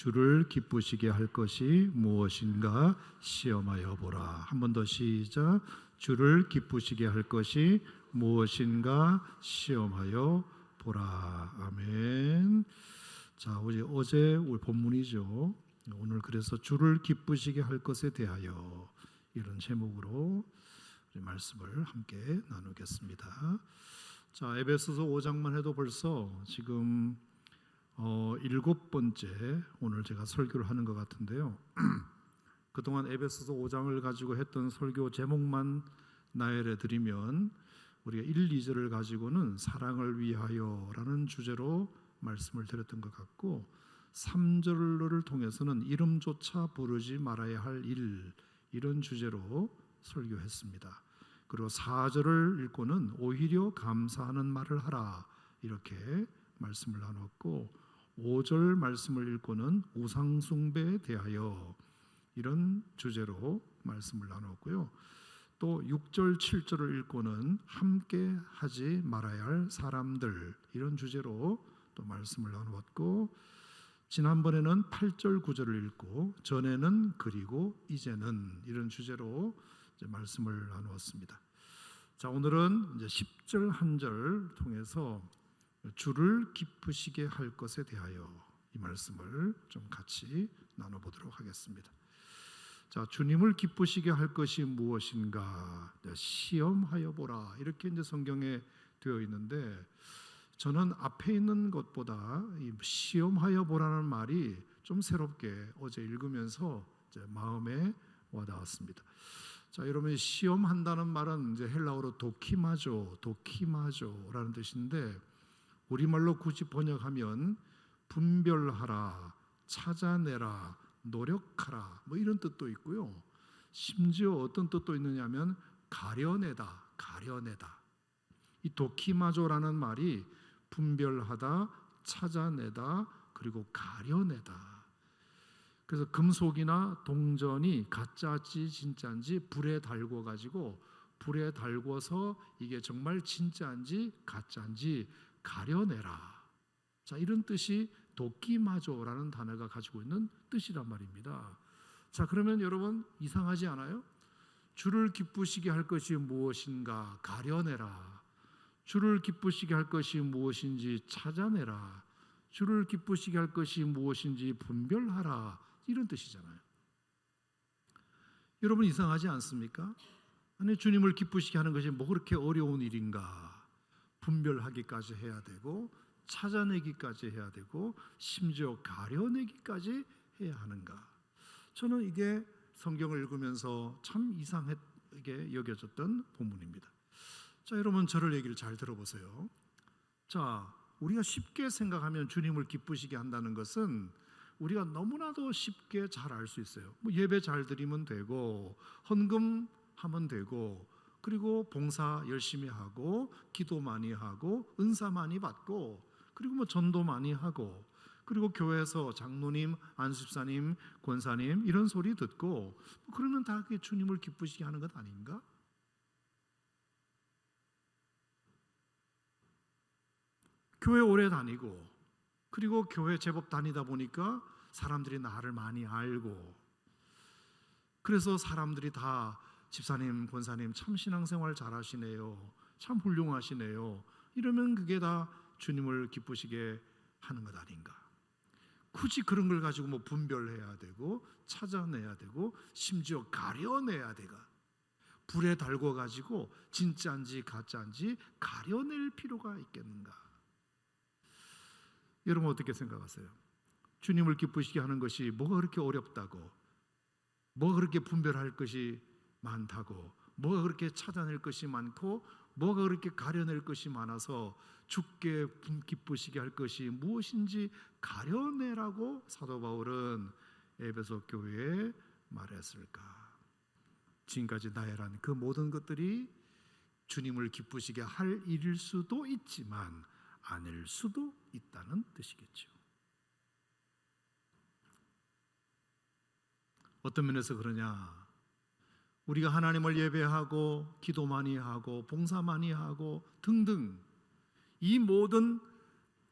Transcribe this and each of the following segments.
주를 기쁘시게 할 것이 무엇인가 시험하여 보라. 한 번 더 시작. 주를 기쁘시게 할 것이 무엇인가 시험하여 보라. 아멘. 자, 어제 우리 본문이죠. 오늘 그래서 주를 기쁘시게 할 것에 대하여 이런 제목으로 우리 말씀을 함께 나누겠습니다. 자, 에베소서 5장만 해도 벌써 지금 7번째 오늘 제가 설교를 하는 것 같은데요. 그동안 에베소서 5장을 가지고 했던 설교 제목만 나열해 드리면 우리가 1, 2절을 가지고는 사랑을 위하여라는 주제로 말씀을 드렸던 것 같고, 3절을 통해서는 이름조차 부르지 말아야 할 일, 이런 주제로 설교했습니다. 그리고 4절을 읽고는 오히려 감사하는 말을 하라, 이렇게 말씀을 나눴고, 5절 말씀을 읽고는 우상 숭배에 대하여 이런 주제로 말씀을 나눴고요. 또 6절, 7절을 읽고는 함께 하지 말아야 할 사람들, 이런 주제로 또 말씀을 나누었고, 지난번에는 8절, 9절을 읽고 전에는 그리고 이제는 이런 주제로 이제 말씀을 나누었습니다. 자, 오늘은 이제 10절 한 절 통해서 주를 기쁘시게 할 것에 대하여 이 말씀을 좀 같이 나눠보도록 하겠습니다. 자, 주님을 기쁘시게 할 것이 무엇인가 시험하여 보라, 이렇게 이제 성경에 되어 있는데, 저는 앞에 있는 것보다 이 시험하여 보라는 말이 좀 새롭게 어제 읽으면서 이제 마음에 와닿았습니다. 자, 여러분, 시험한다는 말은 이제 헬라어로 도키마조라는 뜻인데, 우리말로 굳이 번역하면 분별하라, 찾아내라, 노력하라, 뭐 이런 뜻도 있고요. 심지어 어떤 뜻도 있느냐면 가려내다. 이 도키마조라는 말이 분별하다, 찾아내다, 그리고 가려내다. 그래서 금속이나 동전이 가짜인지 진짜인지 불에 달궈서 이게 정말 진짜인지 가짜인지 가려내라. 자, 이런 뜻이 도키마조라는 단어가 가지고 있는 뜻이란 말입니다. 자, 그러면 여러분 이상하지 않아요? 주를 기쁘시게 할 것이 무엇인가 가려내라. 주를 기쁘시게 할 것이 무엇인지 찾아내라. 주를 기쁘시게 할 것이 무엇인지 분별하라. 이런 뜻이잖아요. 여러분 이상하지 않습니까? 아니, 주님을 기쁘시게 하는 것이 뭐 그렇게 어려운 일인가? 분별하기까지 해야 되고, 찾아내기까지 해야 되고, 심지어 가려내기까지 해야 하는가? 저는 이게 성경을 읽으면서 참 이상하게 여겨졌던 본문입니다. 자, 여러분 저를 얘기를 잘 들어보세요. 자, 우리가 쉽게 생각하면 주님을 기쁘시게 한다는 것은 우리가 너무나도 쉽게 잘 알 수 있어요. 뭐 예배 잘 드리면 되고, 헌금하면 되고, 그리고 봉사 열심히 하고, 기도 많이 하고, 은사 많이 받고, 그리고 뭐 전도 많이 하고, 그리고 교회에서 장로님, 안수집사님, 권사님 이런 소리 듣고, 그러면 다 그게 주님을 기쁘시게 하는 것 아닌가? 교회 오래 다니고, 그리고 교회 제법 다니다 보니까 사람들이 나를 많이 알고, 그래서 사람들이 다 집사님, 권사님 참 신앙생활 잘하시네요, 참 훌륭하시네요, 이러면 그게 다 주님을 기쁘시게 하는 것 아닌가? 굳이 그런 걸 가지고 뭐 분별해야 되고, 찾아내야 되고, 심지어 가려내야 되가, 불에 달궈 가지고 진짜인지 가짜인지 가려낼 필요가 있겠는가? 여러분 어떻게 생각하세요? 주님을 기쁘시게 하는 것이 뭐가 그렇게 어렵다고, 뭐가 그렇게 분별할 것이 많다고, 뭐가 그렇게 찾아낼 것이 많고, 뭐가 그렇게 가려낼 것이 많아서 주께 기쁘시게 할 것이 무엇인지 가려내라고 사도 바울은 에베소 교회에 말했을까? 지금까지 나열한 그 모든 것들이 주님을 기쁘시게 할 일일 수도 있지만 아닐 수도 있다는 뜻이겠죠. 어떤 면에서 그러냐? 우리가 하나님을 예배하고 기도 많이 하고 봉사 많이 하고 등등 이 모든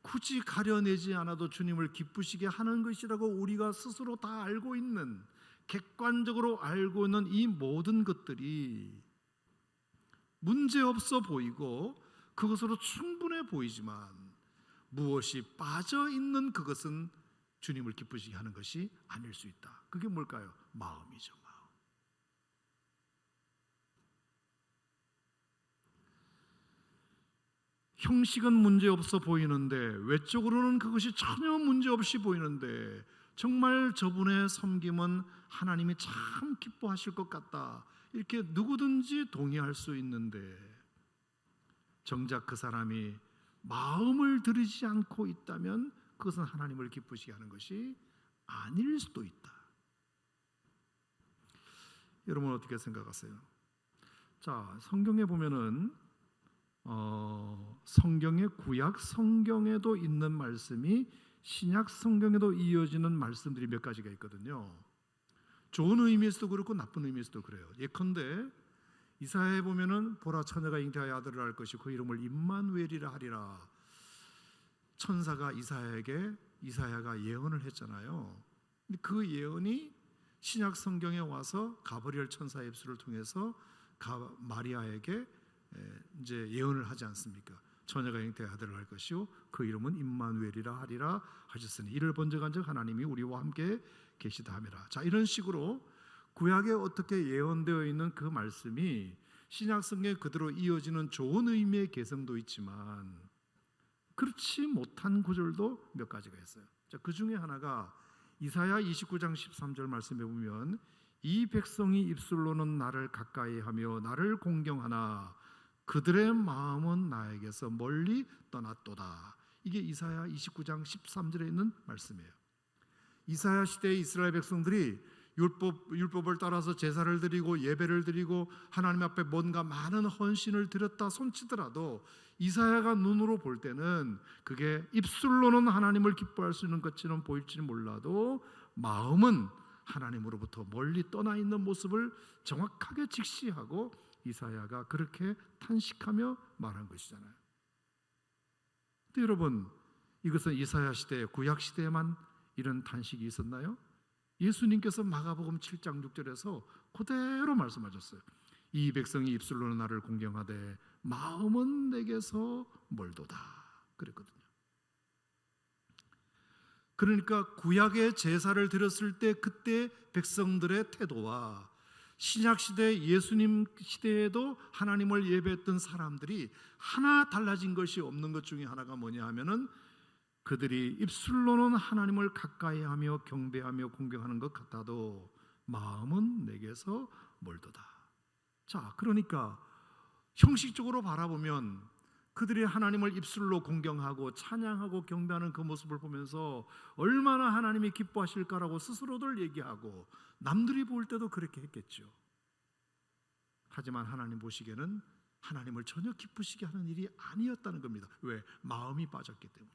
굳이 가려내지 않아도 주님을 기쁘시게 하는 것이라고 우리가 스스로 다 알고 있는, 객관적으로 알고 있는 이 모든 것들이 문제없어 보이고 그것으로 충분해 보이지만 무엇이 빠져 있는 그것은 주님을 기쁘시게 하는 것이 아닐 수 있다. 그게 뭘까요? 마음이죠. 마음. 형식은 문제없어 보이는데 외적으로는 그것이 전혀 문제없이 보이는데 정말 저분의 섬김은 하나님이 참 기뻐하실 것 같다, 이렇게 누구든지 동의할 수 있는데 정작 그 사람이 마음을 들이지 않고 있다면 그것은 하나님을 기쁘시게 하는 것이 아닐 수도 있다. 여러분 어떻게 생각하세요? 자, 성경에 보면은 성경의 구약 성경에도 있는 말씀이 신약 성경에도 이어지는 말씀들이 몇 가지가 있거든요. 좋은 의미에서도 그렇고 나쁜 의미에서도 그래요. 예컨대 이사야에 보면은 보라, 처녀가 잉태하여 아들을 낳을 것이고 그 이름을 임마누엘이라 하리라. 천사가 이사야가 예언을 했잖아요. 그 예언이 신약 성경에 와서 가브리엘 천사의 입술을 통해서 마리아에게 이제 예언을 하지 않습니까? 처녀가 잉태하여 아들을 낳을 것이요 그 이름은 임마누엘이라 하리라 하셨으니 이를 번쩍한 즉 하나님이 우리와 함께 계시다 함이라. 자, 이런 식으로 구약에 어떻게 예언되어 있는 그 말씀이 신약 성경에 그대로 이어지는 좋은 의미의 개성도 있지만 그렇지 못한 구절도 몇 가지가 있어요. 자, 그 중에 하나가 이사야 29장 13절 말씀에 보면 이 백성이 입술로는 나를 가까이하며 나를 공경하나 그들의 마음은 나에게서 멀리 떠났도다. 이게 이사야 29장 13절에 있는 말씀이에요. 이사야 시대의 이스라엘 백성들이 율법을 따라서 제사를 드리고 예배를 드리고 하나님 앞에 뭔가 많은 헌신을 드렸다 손치더라도 이사야가 눈으로 볼 때는 그게 입술로는 하나님을 기뻐할 수 있는 것처럼 보일지는 몰라도 마음은 하나님으로부터 멀리 떠나 있는 모습을 정확하게 직시하고 이사야가 그렇게 탄식하며 말한 것이잖아요. 근데 여러분, 이것은 이사야 시대, 구약 시대에만 이런 탄식이 있었나요? 예수님께서 마가복음 7장 6절에서 그대로 말씀하셨어요. 이 백성이 입술로는 나를 공경하되 마음은 내게서 멀도다 그랬거든요. 그러니까 구약의 제사를 드렸을 때 그때 백성들의 태도와 신약 시대 예수님 시대에도 하나님을 예배했던 사람들이 하나 달라진 것이 없는 것 중에 하나가 뭐냐 하면은 그들이 입술로는 하나님을 가까이하며 경배하며 공경하는 것 같아도 마음은 내게서 멀도다. 자, 그러니까 형식적으로 바라보면 그들이 하나님을 입술로 공경하고 찬양하고 경배하는 그 모습을 보면서 얼마나 하나님이 기뻐하실까라고 스스로들 얘기하고 남들이 볼 때도 그렇게 했겠죠. 하지만 하나님 보시기에는 하나님을 전혀 기쁘시게 하는 일이 아니었다는 겁니다. 왜? 마음이 빠졌기 때문에.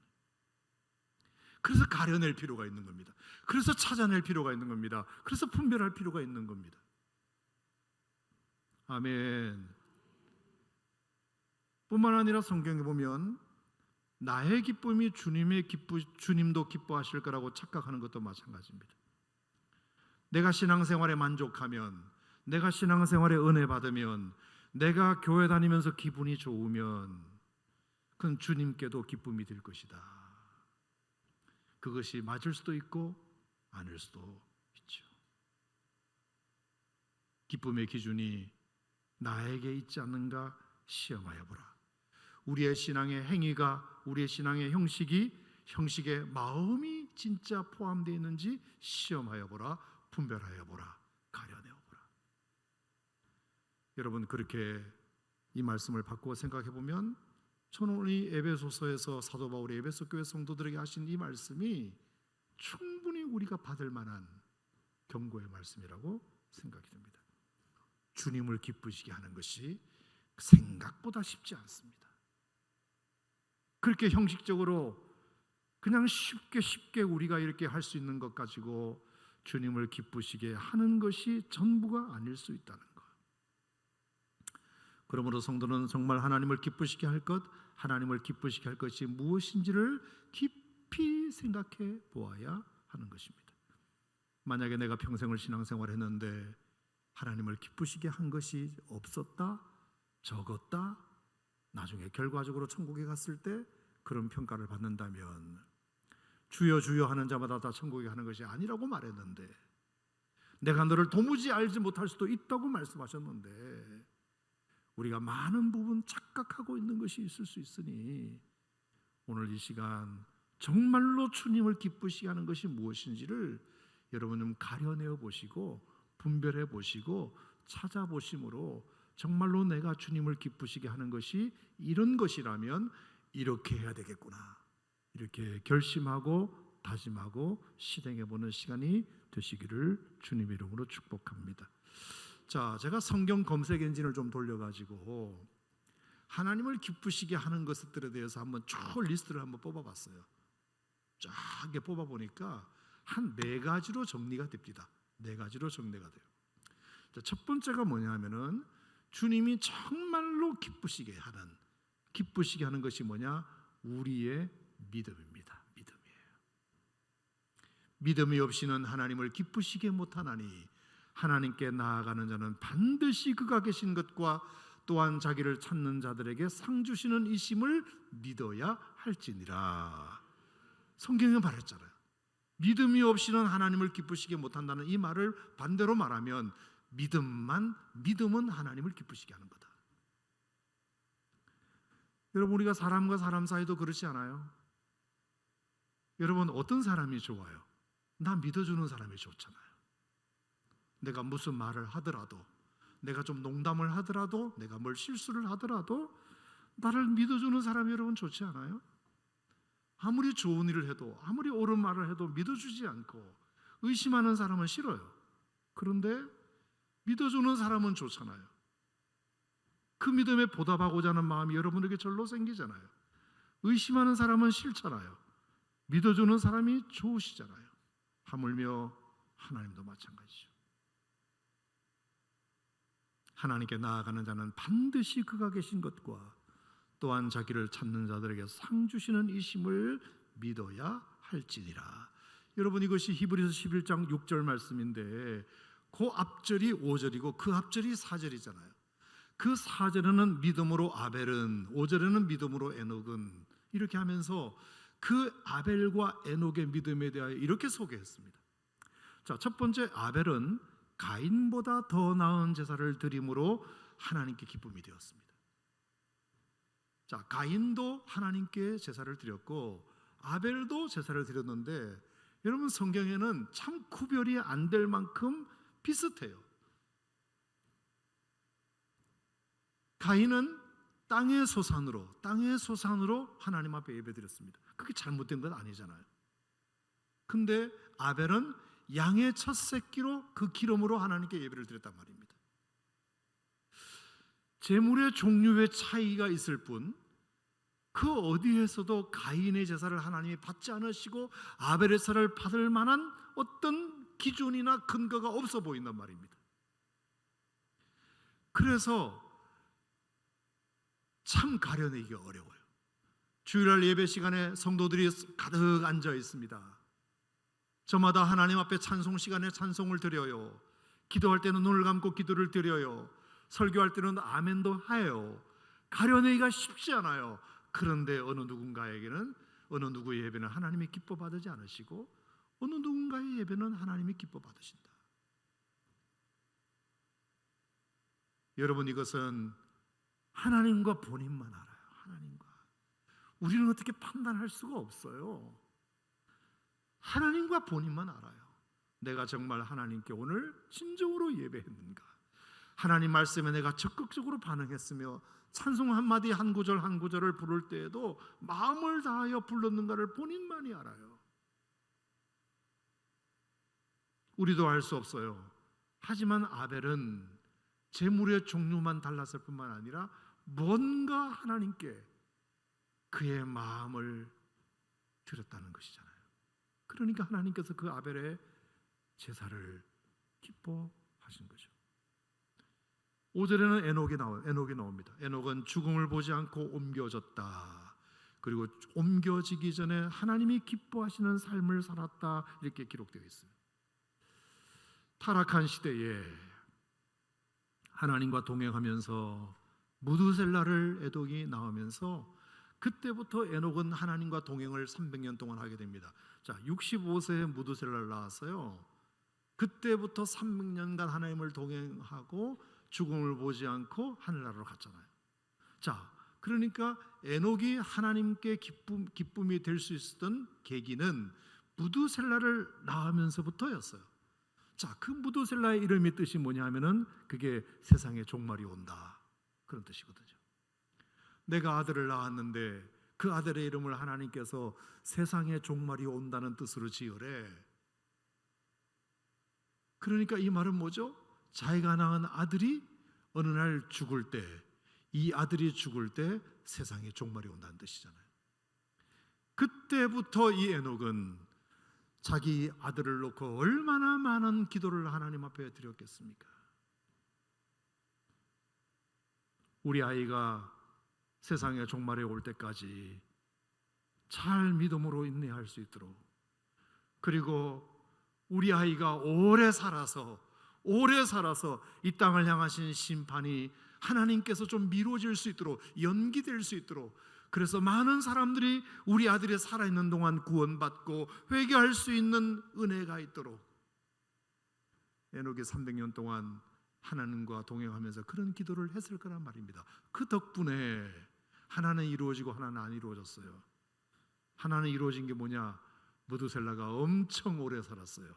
그래서 가려낼 필요가 있는 겁니다. 그래서 찾아낼 필요가 있는 겁니다. 그래서 분별할 필요가 있는 겁니다. 아멘. 뿐만 아니라 성경에 보면 나의 기쁨이 주님도 기뻐하실 거라고 착각하는 것도 마찬가지입니다. 내가 신앙생활에 만족하면, 내가 신앙생활에 은혜 받으면, 내가 교회 다니면서 기분이 좋으면 그건 주님께도 기쁨이 될 것이다. 그것이 맞을 수도 있고 아닐 수도 있죠. 기쁨의 기준이 나에게 있지 않는가 시험하여 보라. 우리의 신앙의 행위가, 우리의 신앙의 형식에 마음이 진짜 포함되어 있는지 시험하여 보라, 분별하여 보라, 가려내어 보라. 여러분, 그렇게 이 말씀을 바꾸어 생각해 보면 저는 오늘 이 에베소서에서 사도 바울이 에베소 교회 성도들에게 하신 이 말씀이 충분히 우리가 받을 만한 경고의 말씀이라고 생각이 듭니다. 주님을 기쁘시게 하는 것이 생각보다 쉽지 않습니다. 그렇게 형식적으로 그냥 쉽게 우리가 이렇게 할 수 있는 것 가지고 주님을 기쁘시게 하는 것이 전부가 아닐 수 있다는 것. 그러므로 성도는 정말 하나님을 기쁘시게 할 것, 하나님을 기쁘시게 할 것이 무엇인지를 깊이 생각해 보아야 하는 것입니다. 만약에 내가 평생을 신앙생활했는데 하나님을 기쁘시게 한 것이 없었다, 적었다, 나중에 결과적으로 천국에 갔을 때 그런 평가를 받는다면 주여 주여 하는 자마다 다 천국에 가는 것이 아니라고 말했는데, 내가 너를 도무지 알지 못할 수도 있다고 말씀하셨는데 우리가 많은 부분 착각하고 있는 것이 있을 수 있으니 오늘 이 시간 정말로 주님을 기쁘시게 하는 것이 무엇인지를 여러분 좀 가려내어 보시고 분별해 보시고 찾아보심으로 정말로 내가 주님을 기쁘시게 하는 것이 이런 것이라면 이렇게 해야 되겠구나, 이렇게 결심하고 다짐하고 실행해 보는 시간이 되시기를 주님 이름으로 축복합니다. 자, 제가 성경 검색 엔진을 좀 돌려가지고 하나님을 기쁘시게 하는 것들에 대해서 한번 쭉 리스트를 한번 뽑아봤어요. 쫙 이렇게 뽑아보니까 한 4가지로 정리가 됩니다. 4가지로 정리가 돼요. 자, 첫 번째가 뭐냐면은 주님이 정말로 기쁘시게 하는 것이 뭐냐? 우리의 믿음입니다. 믿음이에요. 믿음이 없이는 하나님을 기쁘시게 못하나니 하나님께 나아가는 자는 반드시 그가 계신 것과 또한 자기를 찾는 자들에게 상 주시는 이심을 믿어야 할지니라. 성경에 말했잖아요. 믿음이 없이는 하나님을 기쁘시게 못한다는 이 말을 반대로 말하면 믿음은 하나님을 기쁘시게 하는 거다. 여러분, 우리가 사람과 사람 사이도 그렇지 않아요? 여러분, 어떤 사람이 좋아요? 나 믿어주는 사람이 좋잖아요. 내가 무슨 말을 하더라도, 내가 좀 농담을 하더라도, 내가 뭘 실수를 하더라도 나를 믿어주는 사람이 여러분 좋지 않아요? 아무리 좋은 일을 해도, 아무리 옳은 말을 해도 믿어주지 않고 의심하는 사람은 싫어요. 그런데 믿어주는 사람은 좋잖아요. 그 믿음에 보답하고자 하는 마음이 여러분에게 절로 생기잖아요. 의심하는 사람은 싫잖아요. 믿어주는 사람이 좋으시잖아요. 하물며 하나님도 마찬가지죠. 하나님께 나아가는 자는 반드시 그가 계신 것과 또한 자기를 찾는 자들에게 상 주시는 이심을 믿어야 할지니라. 여러분, 이것이 히브리서 11장 6절 말씀인데 그 앞절이 5절이고 그 앞절이 4절이잖아요. 그 4절에는 믿음으로 아벨은, 5절에는 믿음으로 에녹은, 이렇게 하면서 그 아벨과 에녹의 믿음에 대하여 이렇게 소개했습니다. 자, 첫 번째, 아벨은 가인보다 더 나은 제사를 드림으로 하나님께 기쁨이 되었습니다. 자, 가인도 하나님께 제사를 드렸고 아벨도 제사를 드렸는데 여러분, 성경에는 참 구별이 안 될 만큼 비슷해요. 가인은 땅의 소산으로 하나님 앞에 예배드렸습니다. 그게 잘못된 건 아니잖아요. 근데 아벨은 양의 첫 새끼로 그 기름으로 하나님께 예배를 드렸단 말입니다. 제물의 종류의 차이가 있을 뿐 그 어디에서도 가인의 제사를 하나님이 받지 않으시고 아벨의 제사를 받을 만한 어떤 기준이나 근거가 없어 보인단 말입니다. 그래서 참 가려내기가 어려워요. 주일날 예배 시간에 성도들이 가득 앉아 있습니다. 저마다 하나님 앞에 찬송 시간에 찬송을 드려요. 기도할 때는 눈을 감고 기도를 드려요. 설교할 때는 아멘도 해요. 가려내기가 쉽지 않아요. 그런데 어느 누구의 예배는 하나님이 기뻐 받지 않으시고 어느 누군가의 예배는 하나님이 기뻐 받으신다. 여러분, 이것은 하나님과 본인만 알아요. 하나님과. 우리는 어떻게 판단할 수가 없어요. 하나님과 본인만 알아요. 내가 정말 하나님께 오늘 진정으로 예배했는가? 하나님 말씀에 내가 적극적으로 반응했으며 찬송 한마디 한 구절 한 구절을 부를 때에도 마음을 다하여 불렀는가를 본인만이 알아요. 우리도 알 수 없어요. 하지만 아벨은 제물의 종류만 달랐을 뿐만 아니라 뭔가 하나님께 그의 마음을 드렸다는 것이잖아요. 그러니까 하나님께서 그 아벨의 제사를 기뻐하신 거죠. 5절에는 에녹이 나옵니다. 에녹은 죽음을 보지 않고 옮겨졌다. 그리고 옮겨지기 전에 하나님이 기뻐하시는 삶을 살았다. 이렇게 기록되어 있어요. 타락한 시대에 하나님과 동행하면서 무두셀라를 에녹이 낳으면서 그때부터 에녹은 하나님과 동행을 300년 동안 하게 됩니다. 자, 65세에 무두셀라를 낳았어요. 그때부터 300년간 하나님을 동행하고 죽음을 보지 않고 하늘나라로 갔잖아요. 자, 그러니까 에녹이 하나님께 기쁨이 될 수 있었던 계기는 무두셀라를 낳으면서부터였어요. 자, 그 무두셀라의 이름의 뜻이 뭐냐 하면은 그게 세상에 종말이 온다, 그런 뜻이거든요. 내가 아들을 낳았는데 그 아들의 이름을 하나님께서 세상에 종말이 온다는 뜻으로 지으래. 그러니까 이 말은 뭐죠? 자기가 낳은 아들이 어느 날 죽을 때, 이 아들이 죽을 때 세상에 종말이 온다는 뜻이잖아요. 그때부터 이 에녹은 자기 아들을 놓고 얼마나 많은 기도를 하나님 앞에 드렸겠습니까? 우리 아이가 세상에 종말에 올 때까지 잘 믿음으로 인내할 수 있도록, 그리고 우리 아이가 오래 살아서 이 땅을 향하신 심판이 하나님께서 좀 미뤄질 수 있도록, 연기될 수 있도록, 그래서 많은 사람들이 우리 아들이 살아있는 동안 구원받고 회개할 수 있는 은혜가 있도록 에녹이 300년 동안 하나님과 동행하면서 그런 기도를 했을 거란 말입니다. 그 덕분에 하나는 이루어지고 하나는 안 이루어졌어요. 하나는 이루어진 게 뭐냐? 무두셀라가 엄청 오래 살았어요.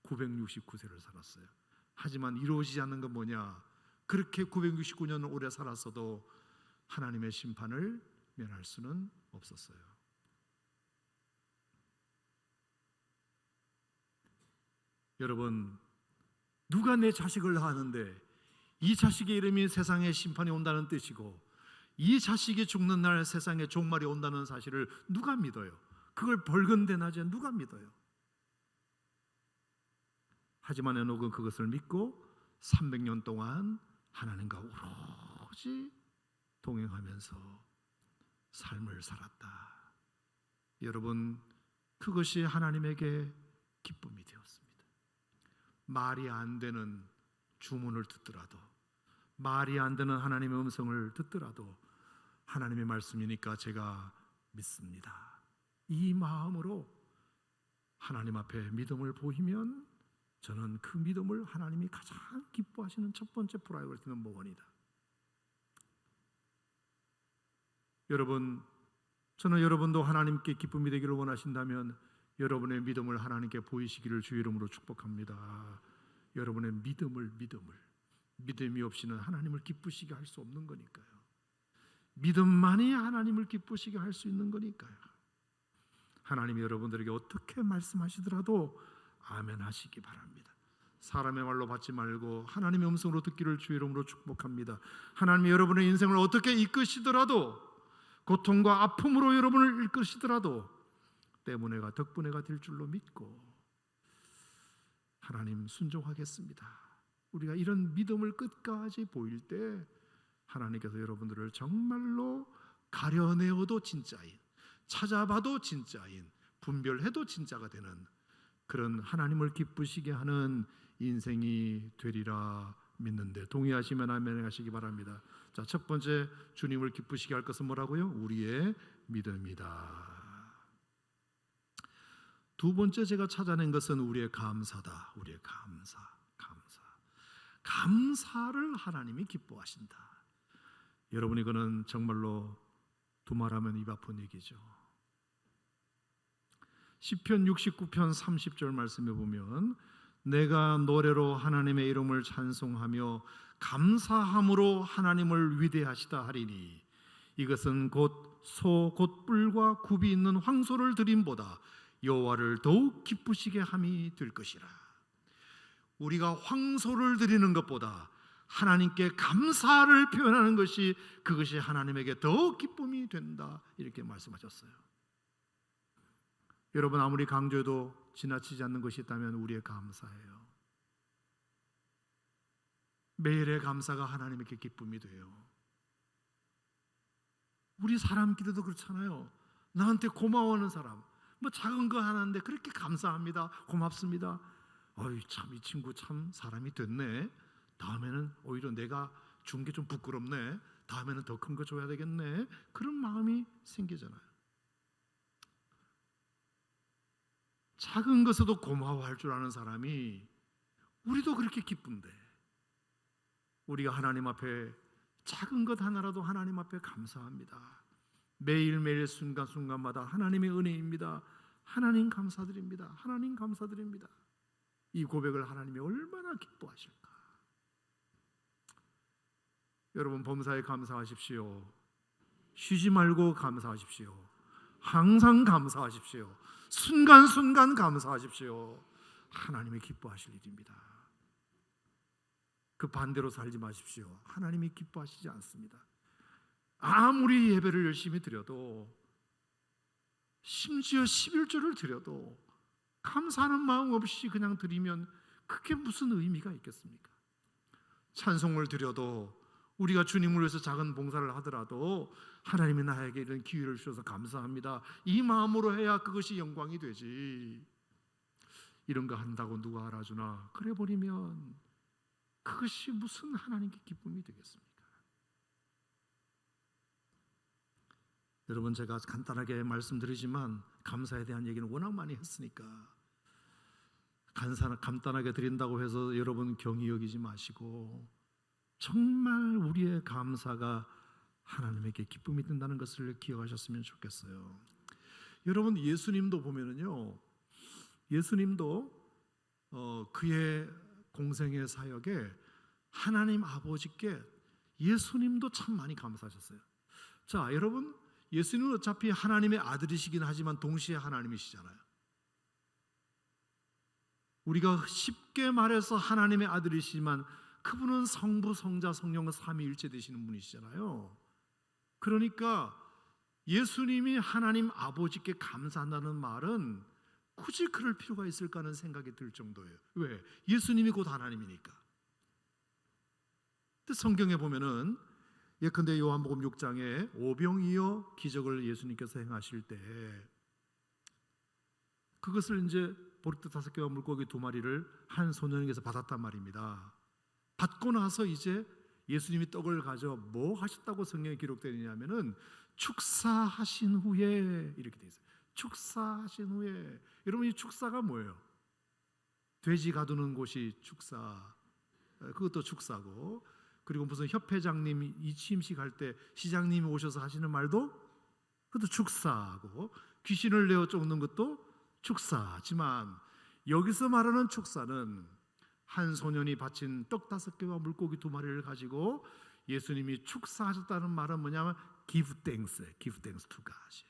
969세를 살았어요. 하지만 이루어지지 않는 건 뭐냐? 그렇게 969년 오래 살았어도 하나님의 심판을 면할 수는 없었어요. 여러분, 누가 내 자식을 낳았는데 이 자식의 이름이 세상에 심판이 온다는 뜻이고 이 자식이 죽는 날 세상에 종말이 온다는 사실을 누가 믿어요? 그걸 벌건대낮에 누가 믿어요? 하지만 에녹은 그것을 믿고 300년 동안 하나님과 오로지 동행하면서 삶을 살았다. 여러분, 그것이 하나님에게 기쁨이 되었습니다. 말이 안 되는 주문을 듣더라도, 말이 안 되는 하나님의 음성을 듣더라도 하나님의 말씀이니까 제가 믿습니다. 이 마음으로 하나님 앞에 믿음을 보이면 저는 그 믿음을 하나님이 가장 기뻐하시는 첫 번째 프라이어리티 넘버원이다. 여러분, 저는 여러분도 하나님께 기쁨이 되기를 원하신다면 여러분의 믿음을 하나님께 보이시기를 주의 이름으로 축복합니다. 여러분의 믿음이 없이는 하나님을 기쁘시게 할 수 없는 거니까요. 믿음만이 하나님을 기쁘시게 할 수 있는 거니까요. 하나님이 여러분들에게 어떻게 말씀하시더라도 아멘 하시기 바랍니다. 사람의 말로 받지 말고 하나님의 음성으로 듣기를 주의 이름으로 축복합니다. 하나님이 여러분의 인생을 어떻게 이끄시더라도, 고통과 아픔으로 여러분을 이끄시더라도 때문에가 덕분에가 될 줄로 믿고 하나님 순종하겠습니다. 우리가 이런 믿음을 끝까지 보일 때 하나님께서 여러분들을 정말로 가려내어도 진짜인, 찾아봐도 진짜인, 분별해도 진짜가 되는 그런 하나님을 기쁘시게 하는 인생이 되리라 믿는데 동의하시면 아멘 하시기 바랍니다. 자, 첫 번째 주님을 기쁘시게 할 것은 뭐라고요? 우리의 믿음이다. 두 번째 제가 찾아낸 것은 우리의 감사다. 우리의 감사를 하나님이 기뻐하신다. 여러분, 이거는 정말로 두말하면 입 아픈 얘기죠. 시편 69편 30절 말씀에 보면 내가 노래로 하나님의 이름을 찬송하며 감사함으로 하나님을 위대하시다 하리니 이것은 곧 뿔과 굽이 있는 황소를 드림보다 여호와를 더욱 기쁘시게 함이 될 것이라. 우리가 황소를 드리는 것보다 하나님께 감사를 표현하는 것이, 그것이 하나님에게 더욱 기쁨이 된다, 이렇게 말씀하셨어요. 여러분, 아무리 강조해도 지나치지 않는 것이 있다면 우리의 감사예요. 매일의 감사가 하나님께 기쁨이 돼요. 우리 사람 기도도 그렇잖아요. 나한테 고마워하는 사람, 뭐 작은 거 하나인데 그렇게 감사합니다, 고맙습니다. 어이, 참 이 친구 참 사람이 됐네. 다음에는 오히려 내가 준 게 좀 부끄럽네. 다음에는 더 큰 거 줘야 되겠네. 그런 마음이 생기잖아요. 작은 것에도 고마워할 줄 아는 사람이 우리도 그렇게 기쁜데, 우리가 하나님 앞에 작은 것 하나라도 하나님 앞에 감사합니다. 매일매일 순간순간마다 하나님의 은혜입니다. 하나님 감사드립니다. 하나님 감사드립니다. 이 고백을 하나님이 얼마나 기뻐하실까. 여러분, 범사에 감사하십시오. 쉬지 말고 감사하십시오. 항상 감사하십시오. 순간순간 감사하십시오. 하나님이 기뻐하실 일입니다. 그 반대로 살지 마십시오. 하나님이 기뻐하시지 않습니다. 아무리 예배를 열심히 드려도, 심지어 11조를 드려도 감사하는 마음 없이 그냥 드리면 그게 무슨 의미가 있겠습니까? 찬송을 드려도, 우리가 주님을 위해서 작은 봉사를 하더라도 하나님이 나에게 이런 기회를 주셔서 감사합니다, 이 마음으로 해야 그것이 영광이 되지. 이런 거 한다고 누가 알아주나 그래 버리면 그것이 무슨 하나님께 기쁨이 되겠습니까? 여러분, 제가 간단하게 말씀드리지만 감사에 대한 얘기는 워낙 많이 했으니까 간단하게 드린다고 해서 여러분 경히 여기지 마시고, 정말 우리의 감사가 하나님에게 기쁨이 된다는 것을 기억하셨으면 좋겠어요. 여러분, 예수님도 보면은요, 예수님도 그의 공생의 사역에 하나님 아버지께 예수님도 참 많이 감사하셨어요. 자, 여러분, 예수님은 어차피 하나님의 아들이시긴 하지만 동시에 하나님이시잖아요. 우리가 쉽게 말해서 하나님의 아들이시지만 그분은 성부, 성자, 성령 삼위일체 되시는 분이시잖아요. 그러니까 예수님이 하나님 아버지께 감사한다는 말은 굳이 그럴 필요가 있을까 하는 생각이 들 정도예요. 왜? 예수님이 곧 하나님이니까. 성경에 보면은 예컨대 요한복음 6장에 오병이어 기적을 예수님께서 행하실 때 그것을 이제 보리떡 5개와 물고기 2마리를 한 소년에게서 받았단 말입니다. 받고 나서 이제 예수님이 떡을 가져 뭐 하셨다고 성경에 기록되어 있냐면은 축사하신 후에 이렇게 되어 있어요. 축사하신 후에. 여러분, 이 축사가 뭐예요? 돼지 가두는 곳이 축사, 그것도 축사고, 그리고 무슨 협회장님 이 취임식 할 때 시장님이 오셔서 하시는 말도 그것도 축사고, 귀신을 내어 쫓는 것도 축사지만 여기서 말하는 축사는 한 소년이 바친 떡 5개와 물고기 2마리를 가지고 예수님이 축사하셨다는 말은 뭐냐면 give thanks to God,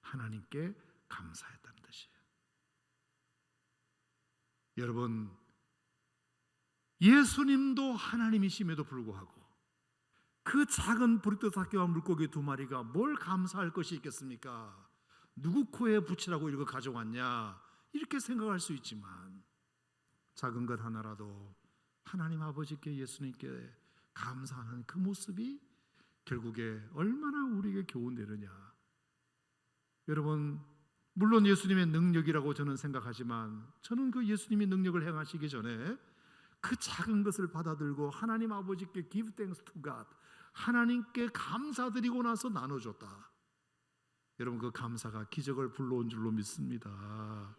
하나님께 감사했다는 뜻이에요. 여러분, 예수님도 하나님이심에도 불구하고 그 작은 보리떡 5개와 물고기 2마리가 뭘 감사할 것이 있겠습니까? 누구 코에 붙이라고 이거 가져왔냐, 이렇게 생각할 수 있지만 작은 것 하나라도 하나님 아버지께, 예수님께 감사하는 그 모습이 결국에 얼마나 우리에게 교훈되느냐. 여러분, 물론 예수님의 능력이라고 저는 생각하지만 저는 그 예수님이 능력을 행하시기 전에 그 작은 것을 받아들고 하나님 아버지께 give thanks to God, 하나님께 감사드리고 나서 나눠줬다. 여러분, 그 감사가 기적을 불러온 줄로 믿습니다.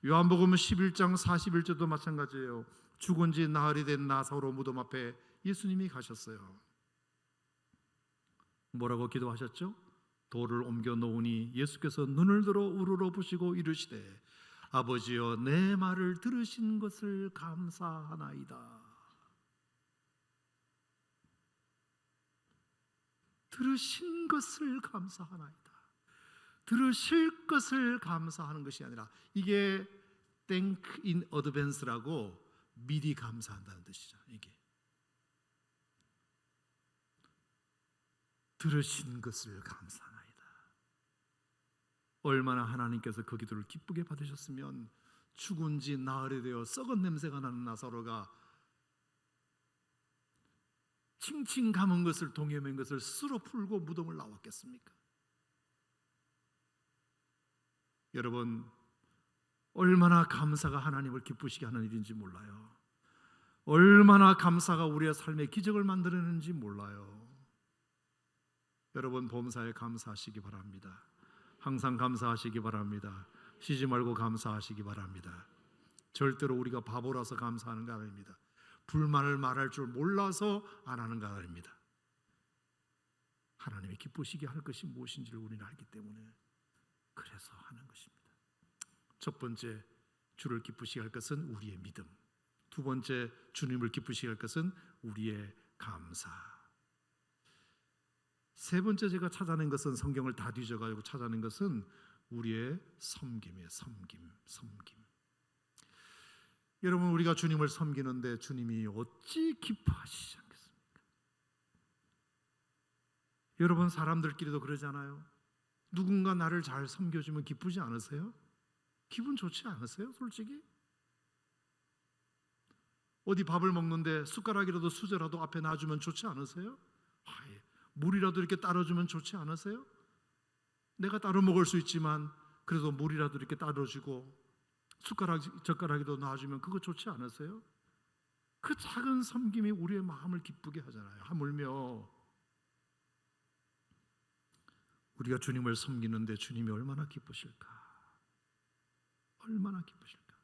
요한복음 11장 41절도 마찬가지예요. 죽은 지 나흘이 된 나사로 무덤 앞에 예수님이 가셨어요. 뭐라고 기도하셨죠? 돌을 옮겨 놓으니 예수께서 눈을 들어 우러러 보시고 이르시되 아버지여, 내 말을 들으신 것을 감사하나이다. 들으신 것을 감사하나이다. 들으실 것을 감사하는 것이 아니라, 이게 thank in advance라고 미리 감사한다는 뜻이죠. 이게 들으신 것을 감사하나이다. 얼마나 하나님께서 그 기도를 기쁘게 받으셨으면 죽은 지 나흘이 되어 썩은 냄새가 나는 나사로가 칭칭 감은 것을, 동여맨 것을 스스로 풀고 무덤을 나왔겠습니까? 여러분, 얼마나 감사가 하나님을 기쁘시게 하는 일인지 몰라요. 얼마나 감사가 우리의 삶의 기적을 만들어내는지 몰라요. 여러분, 범사에 감사하시기 바랍니다. 항상 감사하시기 바랍니다. 쉬지 말고 감사하시기 바랍니다. 절대로 우리가 바보라서 감사하는 거 아닙니다. 불만을 말할 줄 몰라서 안 하는 거 아닙니다. 하나님이 기쁘시게 할 것이 무엇인지를 우리는 알기 때문에 그래서 하는 것입니다. 첫 번째, 주를 기쁘시게 할 것은 우리의 믿음. 두 번째, 주님을 기쁘시게 할 것은 우리의 감사. 세 번째 제가 찾아낸 것은, 성경을 다 뒤져가지고 찾아낸 것은 우리의 섬김이에요. 섬김. 여러분, 우리가 주님을 섬기는데 주님이 어찌 기뻐하시지 않겠습니까? 여러분, 사람들끼리도 그러잖아요. 누군가 나를 잘 섬겨주면 기쁘지 않으세요? 기분 좋지 않으세요? 솔직히? 어디 밥을 먹는데 숟가락이라도 수저라도 앞에 놔주면 좋지 않으세요? 물이라도 이렇게 따라주면 좋지 않으세요? 내가 따로 먹을 수 있지만 그래도 물이라도 이렇게 따라주고 젓가락이라도 놔주면 그거 좋지 않으세요? 그 작은 섬김이 우리의 마음을 기쁘게 하잖아요. 하물며 우리가 주님을 섬기는데 주님이 얼마나 기쁘실까? 얼마나 기쁘실까?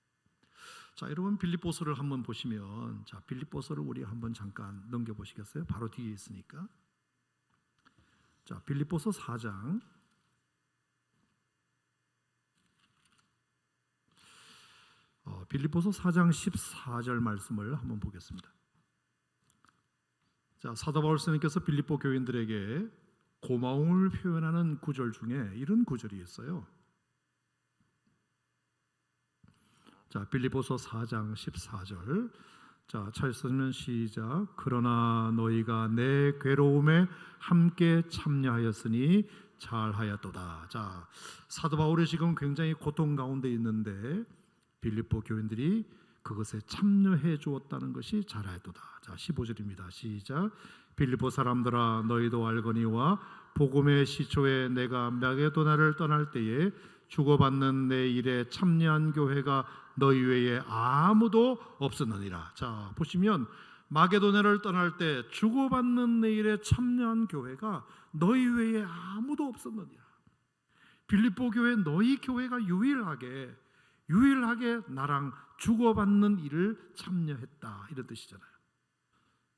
자, 여러분, 빌립보서를 한번 보시면, 자, 빌립보서를 우리 한번 잠깐 넘겨보시겠어요? 바로 뒤에 있으니까. 자, 빌립보서 4장 빌립보서 4장 14절 말씀을 한번 보겠습니다. 자, 사도 바울 선생님께서 빌립보 교인들에게 고마움을 표현하는 구절 중에 이런 구절이 있어요. 자, 빌립보서 4장 14절. 자, 찾으시면 시작. 그러나 너희가 내 괴로움에 함께 참여하였으니 잘하였도다. 자, 사도 바울이 지금 굉장히 고통 가운데 있는데 빌립보 교인들이 그것에 참여해 주었다는 것이 잘하였도다. 자, 15절입니다. 시작. 빌립보 사람들아, 너희도 알거니와 복음의 시초에 내가 마게도나를 떠날 때에 주고받는 내 일에 참여한 교회가 너희 외에 아무도 없었느니라. 자, 보시면 마게도나를 떠날 때 주고받는 내 일에 참여한 교회가 너희 외에 아무도 없었느니라. 빌립보 교회, 너희 교회가 유일하게 나랑 주고받는 일을 참여했다, 이런 뜻이잖아요.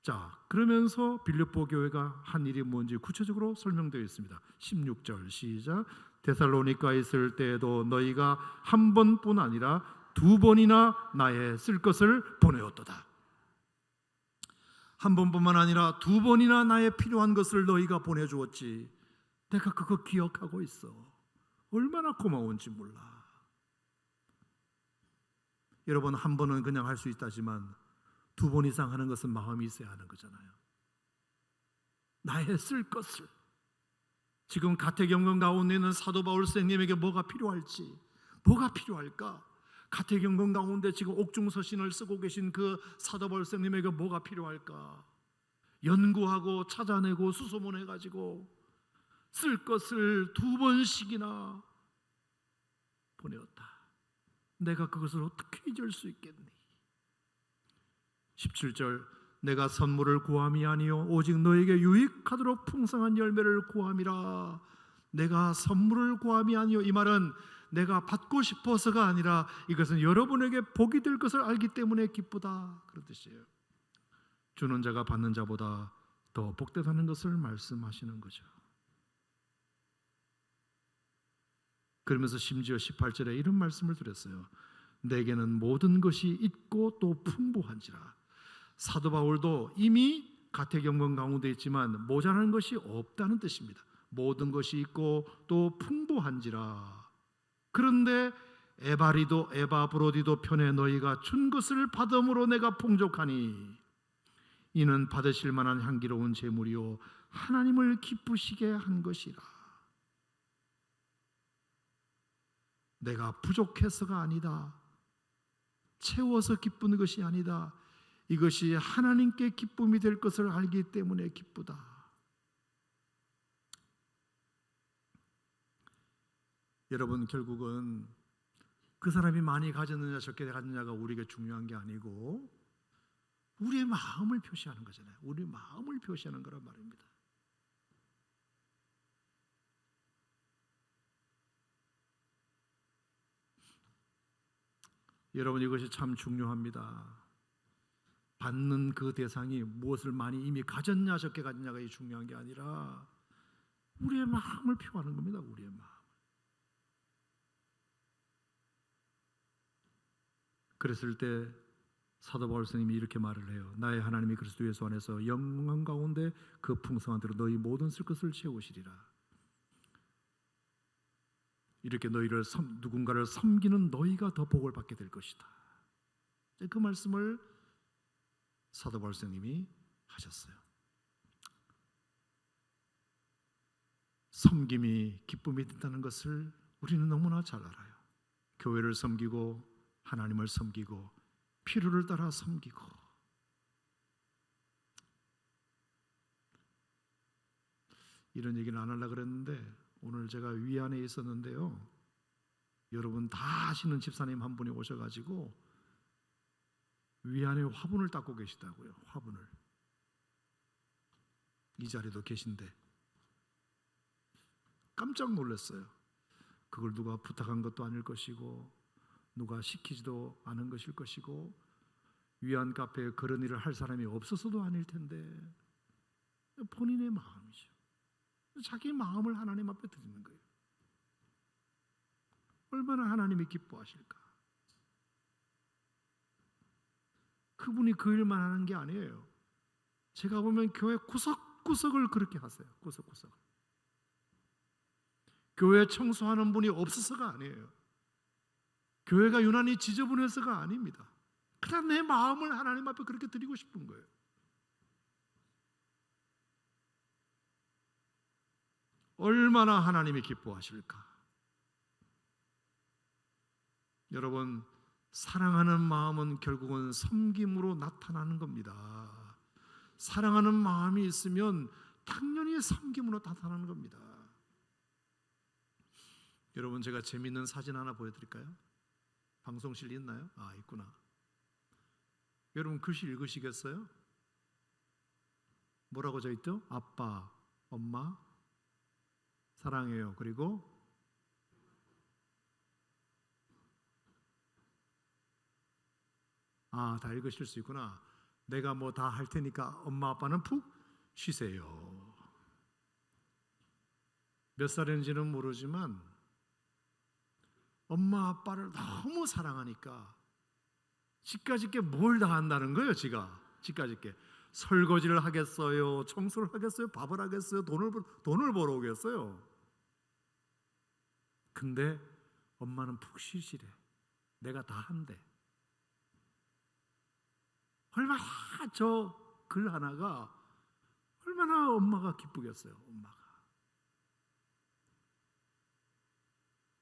자, 그러면서 빌립보 교회가 한 일이 뭔지 구체적으로 설명되어 있습니다. 16절 시작. 데살로니가에 있을 때에도 너희가 한 번뿐 아니라 두 번이나 나의 쓸 것을 보내었도다. 한 번뿐만 아니라 두 번이나 나의 필요한 것을 너희가 보내주었지. 내가 그거 기억하고 있어. 얼마나 고마운지 몰라. 여러분, 한 번은 그냥 할 수 있다지만 두 번 이상 하는 것은 마음이 있어야 하는 거잖아요. 나의 쓸 것을. 지금 가택연금 가운데 있는 사도 바울 선생님에게 뭐가 필요할까? 가택연금 가운데 지금 옥중서신을 쓰고 계신 그 사도 바울 선생님에게 뭐가 필요할까? 연구하고 찾아내고 수소문해가지고 쓸 것을 두 번씩이나 보내었다. 내가 그것을 어떻게 잊을 수 있겠니? 17절. 내가 선물을 구함이 아니요 오직 너에게 유익하도록 풍성한 열매를 구함이라. 내가 선물을 구함이 아니요, 이 말은 내가 받고 싶어서가 아니라 이것은 여러분에게 복이 될 것을 알기 때문에 기쁘다, 그런 뜻이에요. 주는 자가 받는 자보다 더 복되다는 것을 말씀하시는 거죠. 그러면서 심지어 18절에 이런 말씀을 드렸어요. 내게는 모든 것이 있고 또 풍부한지라. 사도 바울도 이미 가택연금 가운데 있지만 모자란 것이 없다는 뜻입니다. 모든 것이 있고 또 풍부한지라. 그런데 에바브로디도 편에 너희가 준 것을 받음으로 내가 풍족하니 이는 받으실 만한 향기로운 제물이요 하나님을 기쁘시게 한 것이라. 내가 부족해서가 아니다, 채워서 기쁜 것이 아니다, 이것이 하나님께 기쁨이 될 것을 알기 때문에 기쁘다. 여러분, 결국은 그 사람이 많이 가졌느냐 적게 가졌느냐가 우리에게 중요한 게 아니고 우리의 마음을 표시하는 거잖아요. 우리의 마음을 표시하는 거란 말입니다. 여러분, 이것이 참 중요합니다. 받는 그 대상이 무엇을 많이 이미 가졌냐 적게 가졌냐가 중요한 게 아니라 우리의 마음을 표하는 겁니다. 우리의 마음. 그랬을 때 사도 바울 선생님이 이렇게 말을 해요. 나의 하나님이 그리스도 예수 안에서 영광 가운데 그 풍성한 대로 너희 모든 쓸 것을 채우시리라. 이렇게 누군가를 섬기는 너희가 더 복을 받게 될 것이다. 그 말씀을 사도 바울 선생님이 하셨어요. 섬김이 기쁨이 된다는 것을 우리는 너무나 잘 알아요. 교회를 섬기고 하나님을 섬기고 필요를 따라 섬기고. 이런 얘기는 안 하려고 그랬는데 오늘 제가 위안에 있었는데요, 여러분 다 아시는 집사님 한 분이 오셔가지고 위안에 화분을 닦고 계시다고요. 화분을. 이 자리도 계신데 깜짝 놀랐어요. 그걸 누가 부탁한 것도 아닐 것이고 누가 시키지도 않은 것일 것이고 위안 카페에 그런 일을 할 사람이 없어서도 아닐 텐데 본인의 마음이죠. 자기 마음을 하나님 앞에 드리는 거예요. 얼마나 하나님이 기뻐하실까. 그분이 그 일만 하는 게 아니에요. 제가 보면 교회 구석구석을 그렇게 하세요. 구석구석. 교회 청소하는 분이 없어서가 아니에요. 교회가 유난히 지저분해서가 아닙니다. 그냥 내 마음을 하나님 앞에 그렇게 드리고 싶은 거예요. 얼마나 하나님이 기뻐하실까. 여러분, 사랑하는 마음은 결국은 섬김으로 나타나는 겁니다. 사랑하는 마음이 있으면 당연히 섬김으로 나타나는 겁니다. 여러분, 제가 재미있는 사진 하나 보여드릴까요? 방송실 있나요? 아, 있구나. 여러분 글씨 읽으시겠어요? 뭐라고 적어있죠? 아빠, 엄마, 사랑해요. 그리고 다 읽으실 수 있구나. 내가 뭐 다 할 테니까 엄마 아빠는 푹 쉬세요. 몇 살인지는 모르지만 엄마 아빠를 너무 사랑하니까 지까짓게 뭘 다 한다는 거예요. 지까짓게 설거지를 하겠어요, 청소를 하겠어요, 밥을 하겠어요, 돈을 벌어 오겠어요. 근데 엄마는 푹 쉬시래. 내가 다 한대. 얼마나 저 글 하나가 얼마나 엄마가 기쁘겠어요. 엄마가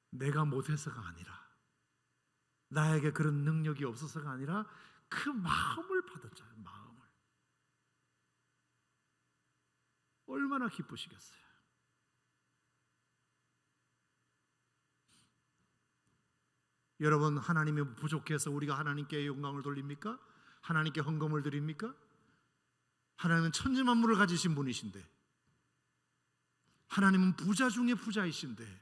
내가 못해서가 아니라 나에게 그런 능력이 없어서가 아니라 그 마음을 받았잖아요. 마음을. 얼마나 기쁘시겠어요. 여러분, 하나님이 부족해서 우리가 하나님께 영광을 돌립니까? 하나님께 헌금을 드립니까? 하나님은 천지만물을 가지신 분이신데, 하나님은 부자 중에 부자이신데,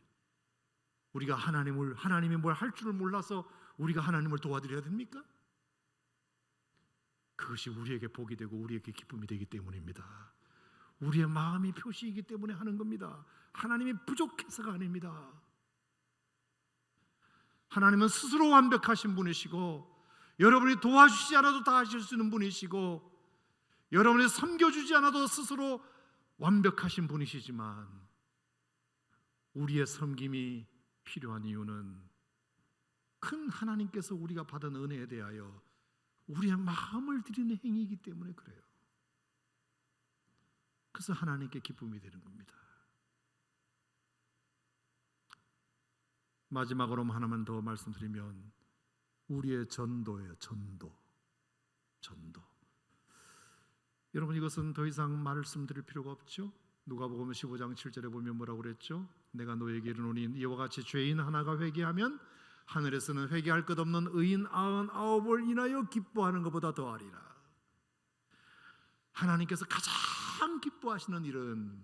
우리가 하나님이 뭘 할 줄을 몰라서 우리가 하나님을 도와드려야 됩니까? 그것이 우리에게 복이 되고 우리에게 기쁨이 되기 때문입니다. 우리의 마음이 표시이기 때문에 하는 겁니다. 하나님이 부족해서가 아닙니다. 하나님은 스스로 완벽하신 분이시고, 여러분이 도와주시지 않아도 다 하실 수 있는 분이시고, 여러분이 섬겨주지 않아도 스스로 완벽하신 분이시지만, 우리의 섬김이 필요한 이유는 큰 하나님께서 우리가 받은 은혜에 대하여 우리의 마음을 드리는 행위이기 때문에 그래요. 그래서 하나님께 기쁨이 되는 겁니다. 마지막으로 하나만 더 말씀드리면 우리의 전도예요. 전도. 전도. 여러분, 이것은 더 이상 말씀드릴 필요가 없죠. 누가복음 15장 7절에 보면 뭐라고 그랬죠? 내가 너에게 이르노니 이와 같이 죄인 하나가 회개하면 하늘에서는 회개할 것 없는 의인 99을 인하여 기뻐하는 것보다 더하리라. 하나님께서 가장 기뻐하시는 일은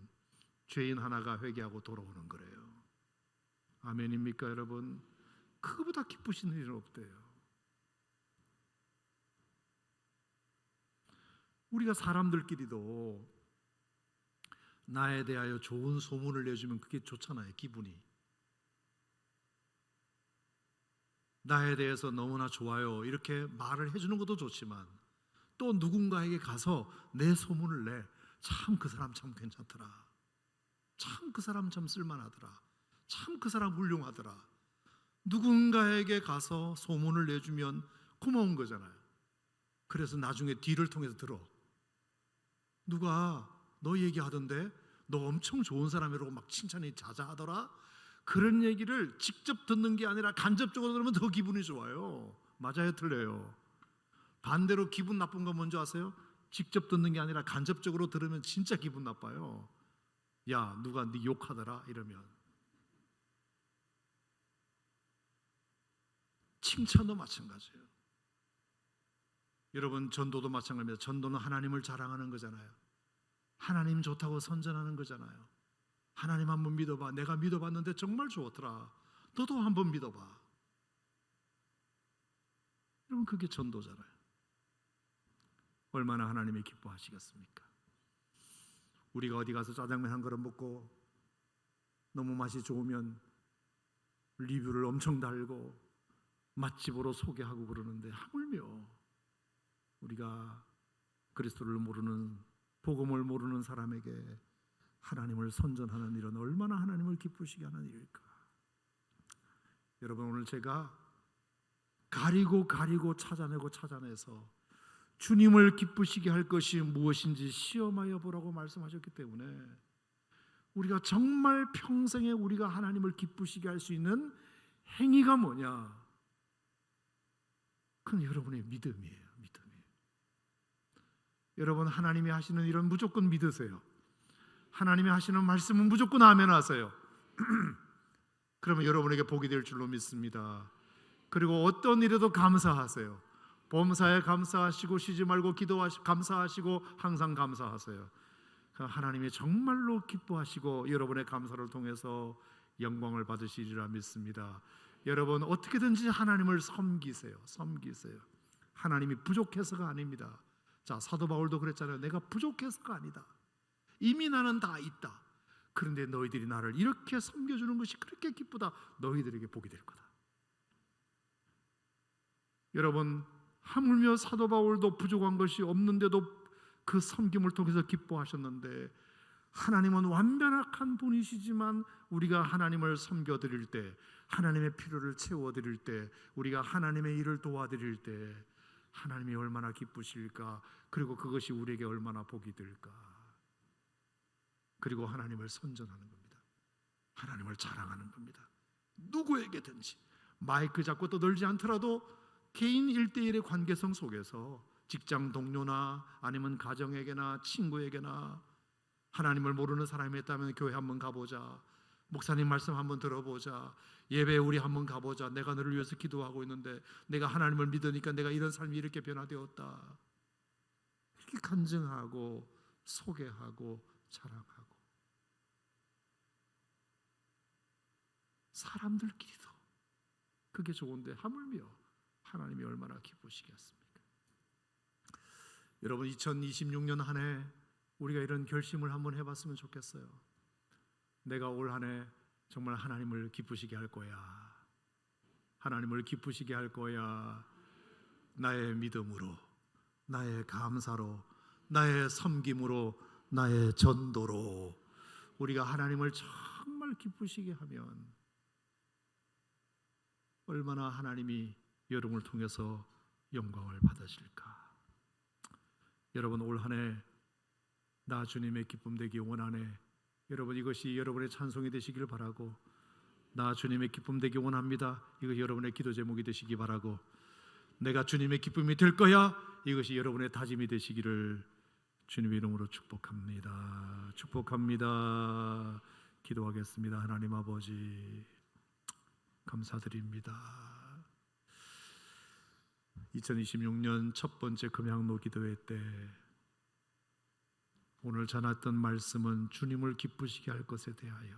죄인 하나가 회개하고 돌아오는 거래요. 아멘입니까 여러분? 그거보다 기쁘신 일은 없대요. 우리가 사람들끼리도 나에 대하여 좋은 소문을 내주면 그게 좋잖아요. 기분이. 나에 대해서 너무나 좋아요 이렇게 말을 해주는 것도 좋지만 또 누군가에게 가서 내 소문을 내. 참 그 사람 참 괜찮더라. 참 그 사람 참 쓸만하더라. 참 그 사람 훌륭하더라. 누군가에게 가서 소문을 내주면 고마운 거잖아요. 그래서 나중에 뒤를 통해서 들어. 누가 너 얘기하던데 너 엄청 좋은 사람이라고 막 칭찬이 자자하더라. 그런 얘기를 직접 듣는 게 아니라 간접적으로 들으면 더 기분이 좋아요. 맞아요 틀려요? 반대로 기분 나쁜 거 뭔지 아세요? 직접 듣는 게 아니라 간접적으로 들으면 진짜 기분 나빠요. 야 누가 네 욕하더라 이러면. 칭찬도 마찬가지예요. 여러분 전도도 마찬가지입니다. 전도는 하나님을 자랑하는 거잖아요. 하나님 좋다고 선전하는 거잖아요. 하나님 한번 믿어봐. 내가 믿어봤는데 정말 좋더라. 너도 한번 믿어봐. 여러분 그게 전도잖아요. 얼마나 하나님이 기뻐하시겠습니까? 우리가 어디 가서 짜장면 한 그릇 먹고 너무 맛이 좋으면 리뷰를 엄청 달고 맛집으로 소개하고 그러는데 하물며 우리가 그리스도를 모르는 복음을 모르는 사람에게 하나님을 선전하는 일은 얼마나 하나님을 기쁘시게 하는 일일까? 여러분 오늘 제가 가리고 찾아내서 주님을 기쁘시게 할 것이 무엇인지 시험하여 보라고 말씀하셨기 때문에 우리가 정말 평생에 우리가 하나님을 기쁘시게 할 수 있는 행위가 뭐냐? 그건 여러분의 믿음이에요. 여러분 하나님이 하시는 일은 무조건 믿으세요. 하나님이 하시는 말씀은 무조건 아멘 하세요. 그러면 여러분에게 복이 될 줄로 믿습니다. 그리고 어떤 일에도 감사하세요. 범사에 감사하시고 쉬지 말고 기도하시고 감사하시고 항상 감사하세요. 하나님이 정말로 기뻐하시고 여러분의 감사를 통해서 영광을 받으시리라 믿습니다. 여러분 어떻게든지 하나님을 섬기세요. 하나님이 부족해서가 아닙니다. 자 사도 바울도 그랬잖아요. 내가 부족해서가 아니다. 이미 나는 다 있다. 그런데 너희들이 나를 이렇게 섬겨주는 것이 그렇게 기쁘다. 너희들에게 복이 될 거다. 여러분 하물며 사도 바울도 부족한 것이 없는데도 그 섬김을 통해서 기뻐하셨는데 하나님은 완벽한 분이시지만 우리가 하나님을 섬겨드릴 때 하나님의 필요를 채워드릴 때 우리가 하나님의 일을 도와드릴 때 하나님이 얼마나 기쁘실까? 그리고 그것이 우리에게 얼마나 복이 될까? 그리고 하나님을 선전하는 겁니다. 하나님을 자랑하는 겁니다. 누구에게든지 마이크 잡고 떠들지 않더라도 개인 1대1의 관계성 속에서 직장 동료나 아니면 가정에게나 친구에게나 하나님을 모르는 사람이 있다면 교회 한번 가보자. 목사님 말씀 한번 들어보자. 예배 우리 한번 가보자. 내가 너를 위해서 기도하고 있는데 내가 하나님을 믿으니까 내가 이런 삶이 이렇게 변화되었다. 이렇게 간증하고 소개하고 자랑하고 사람들끼리도 그게 좋은데 하물며 하나님이 얼마나 기쁘시겠습니까? 여러분 2026년 한 해 우리가 이런 결심을 한번 해봤으면 좋겠어요. 내가 올 한 해 정말 하나님을 기쁘시게 할 거야. 하나님을 기쁘시게 할 거야. 나의 믿음으로, 나의 감사로, 나의 섬김으로, 나의 전도로 우리가 하나님을 정말 기쁘시게 하면 얼마나 하나님이 여러분을 통해서 영광을 받으실까? 여러분 올 한 해 나 주님의 기쁨 되기 원하네. 여러분 이것이 여러분의 찬송이 되시길 바라고 나 주님의 기쁨 되기 원합니다. 이거 여러분의 기도 제목이 되시기 바라고 내가 주님의 기쁨이 될 거야. 이것이 여러분의 다짐이 되시기를 주님의 이름으로 축복합니다. 축복합니다. 기도하겠습니다. 하나님 아버지, 감사드립니다. 2026년 첫 번째 금양로 기도회 때 오늘 전했던 말씀은 주님을 기쁘시게 할 것에 대하여,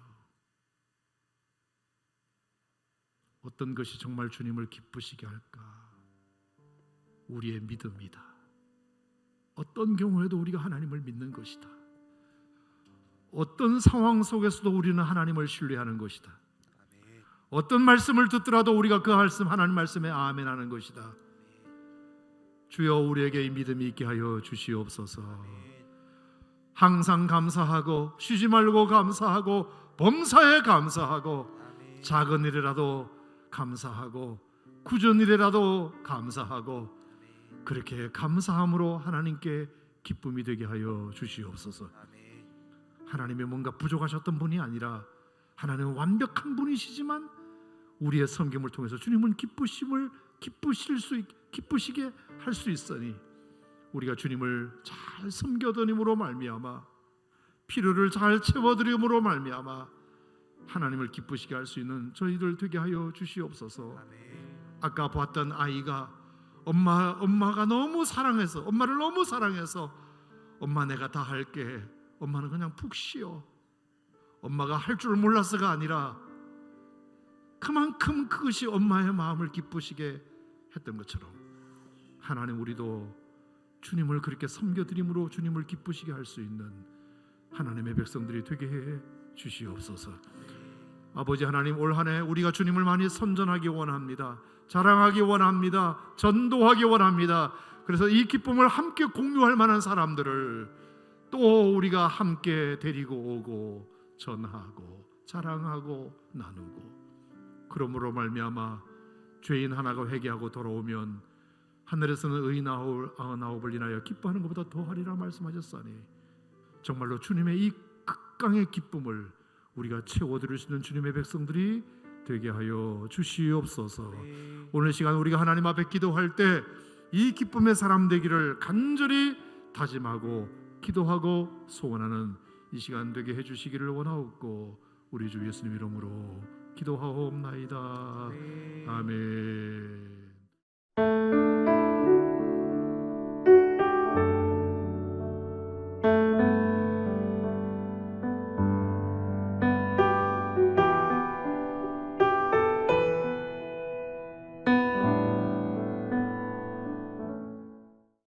어떤 것이 정말 주님을 기쁘시게 할까? 우리의 믿음이다. 어떤 경우에도 우리가 하나님을 믿는 것이다. 어떤 상황 속에서도 우리는 하나님을 신뢰하는 것이다. 어떤 말씀을 듣더라도 우리가 그 말씀, 하나님 말씀에 아멘하는 것이다. 주여, 우리에게 이 믿음이 있게 하여 주시옵소서. 항상 감사하고 쉬지 말고 감사하고 범사에 감사하고 작은 일이라도 감사하고 굳은 일이라도 감사하고 그렇게 감사함으로 하나님께 기쁨이 되게 하여 주시옵소서. 하나님이 뭔가 부족하셨던 분이 아니라 하나님은 완벽한 분이시지만 우리의 섬김을 통해서 주님은 기쁘시게 할 수 있으니 우리가 주님을 잘 섬겨드림으로 말미암아, 필요를 잘 채워드림으로 말미암아 하나님을 기쁘시게 할 수 있는 저희들 되게 하여 주시옵소서. 아까 봤던 아이가 엄마가 너무 사랑해서, 엄마를 너무 사랑해서 엄마 내가 다 할게, 엄마는 그냥 푹 쉬어, 엄마가 할 줄 몰라서가 아니라 그만큼 그것이 엄마의 마음을 기쁘시게 했던 것처럼 하나님, 우리도 주님을 그렇게 섬겨드림으로 주님을 기쁘시게 할 수 있는 하나님의 백성들이 되게 해 주시옵소서. 아버지 하나님, 올 한 해 우리가 주님을 많이 선전하기 원합니다. 자랑하기 원합니다. 전도하기 원합니다. 그래서 이 기쁨을 함께 공유할 만한 사람들을 또 우리가 함께 데리고 오고 전하고 자랑하고 나누고, 그러므로 말미암아 죄인 하나가 회개하고 돌아오면 하늘에서는 의인 99을 인하여 기뻐하는 것보다 더하리라 말씀하셨사니, 정말로 주님의 이 극강의 기쁨을 우리가 채워드릴 수 있는 주님의 백성들이 되게 하여 주시옵소서. 오늘 시간 우리가 하나님 앞에 기도할 때 이 기쁨의 사람 되기를 간절히 다짐하고 기도하고 소원하는 이 시간 되게 해주시기를 원하옵고, 우리 주 예수님 이름으로 기도하옵나이다. 아멘.